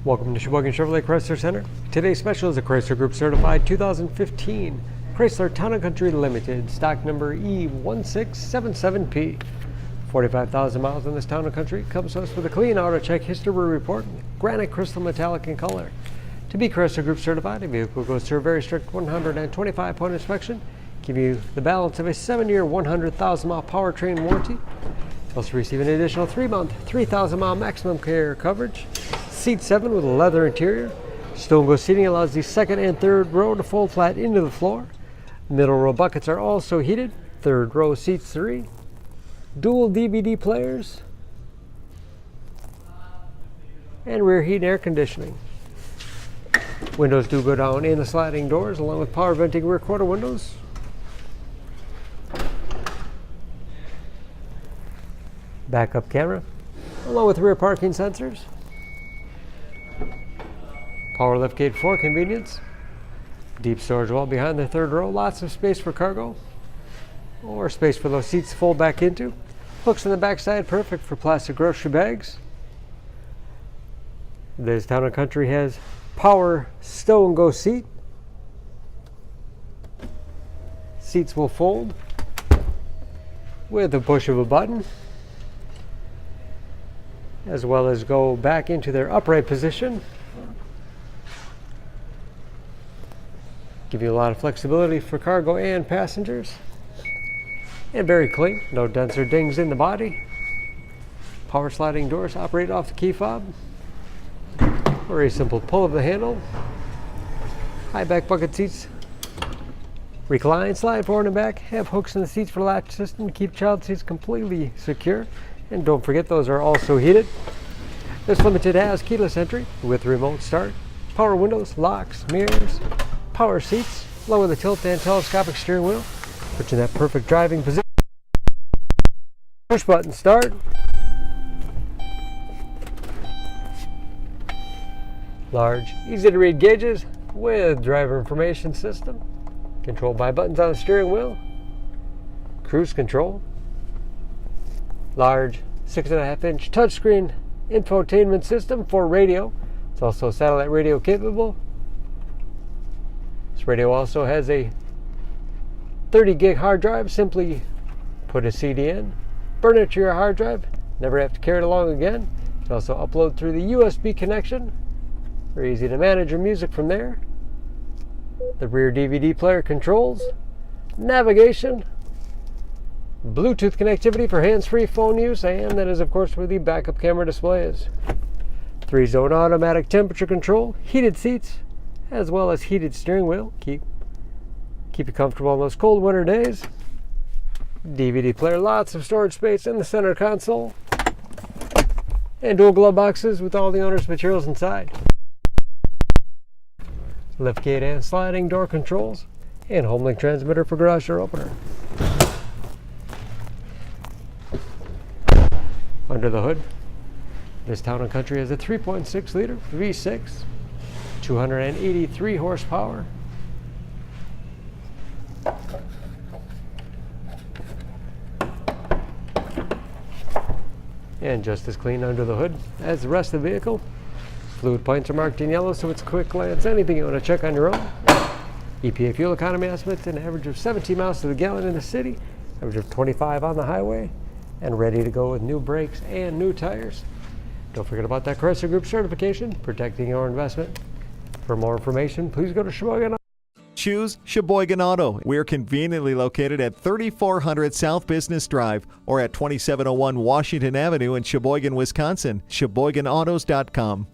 Welcome to Sheboygan Chevrolet Chrysler Center. Today's special is a Chrysler Group certified 2015 Chrysler Town & Country Limited, stock number E1677P. 45,000 miles in this Town & Country. Comes to us with a clean auto check history report, Granite crystal metallic in color. To be Chrysler Group certified, the vehicle goes through a very strict 125-point inspection, give you the balance of a 7-year, 100,000-mile powertrain warranty. Also receive an additional 3-month, 3,000-mile maximum carrier coverage. Seat 7 with a leather interior. Stone Go seating allows the second and third row to fold flat into the floor. Middle row buckets are also heated. Third row seats 3. Dual DVD players. And rear heat and air conditioning. Windows do go down in the sliding doors along with power venting rear quarter windows. Backup camera along with rear parking sensors. Power liftgate for convenience. Deep storage wall behind the third row. Lots of space for cargo or space for those seats to fold back into. Hooks in the backside, perfect for plastic grocery bags. This Town & Country has power Stone Go seat. Seats will fold with the push of a button, as well as go back into their upright position. Give you a lot of flexibility for cargo and passengers. And very clean, no dents or dings in the body. Power sliding doors operate off the key fob. Or a simple pull of the handle. High back bucket seats. Recline, slide forward and back. Have hooks in the seats for latch system to keep child seats completely secure. And don't forget, those are also heated. This Limited has keyless entry with remote start. Power windows, locks, mirrors. Power seats, lower the tilt and telescopic steering wheel, put you in that perfect driving position. Push button start. Large, easy to read gauges with driver information system, controlled by buttons on the steering wheel. Cruise control. Large 6.5-inch touchscreen infotainment system for radio. It's also satellite radio capable. This radio also has a 30 gig hard drive. Simply put a CD in, burn it to your hard drive, never have to carry it along again. You can also upload through the USB connection. Very easy to manage your music from there. The rear DVD player controls, navigation, Bluetooth connectivity for hands-free phone use, and that is of course where the backup camera display is. 3-zone automatic temperature control, heated seats, as well as heated steering wheel. Keep you comfortable on those cold winter days. DVD player, lots of storage space in the center console. And dual glove boxes with all the owner's materials inside. Liftgate and sliding door controls. And HomeLink transmitter for garage door opener. Under the hood, this Town & Country has a 3.6 liter V6. 283 horsepower. And just as clean under the hood as the rest of the vehicle. Fluid points are marked in yellow, so it's a quick glance. Anything you want to check on your own. EPA fuel economy estimates an average of 17 miles to the gallon in the city, average of 25 on the highway, and ready to go with new brakes and new tires. Don't forget about that Chrysler Group certification, protecting your investment. For more information, please go to Sheboygan. Choose Sheboygan Auto. We're conveniently located at 3400 South Business Drive or at 2701 Washington Avenue in Sheboygan, Wisconsin. SheboyganAutos.com.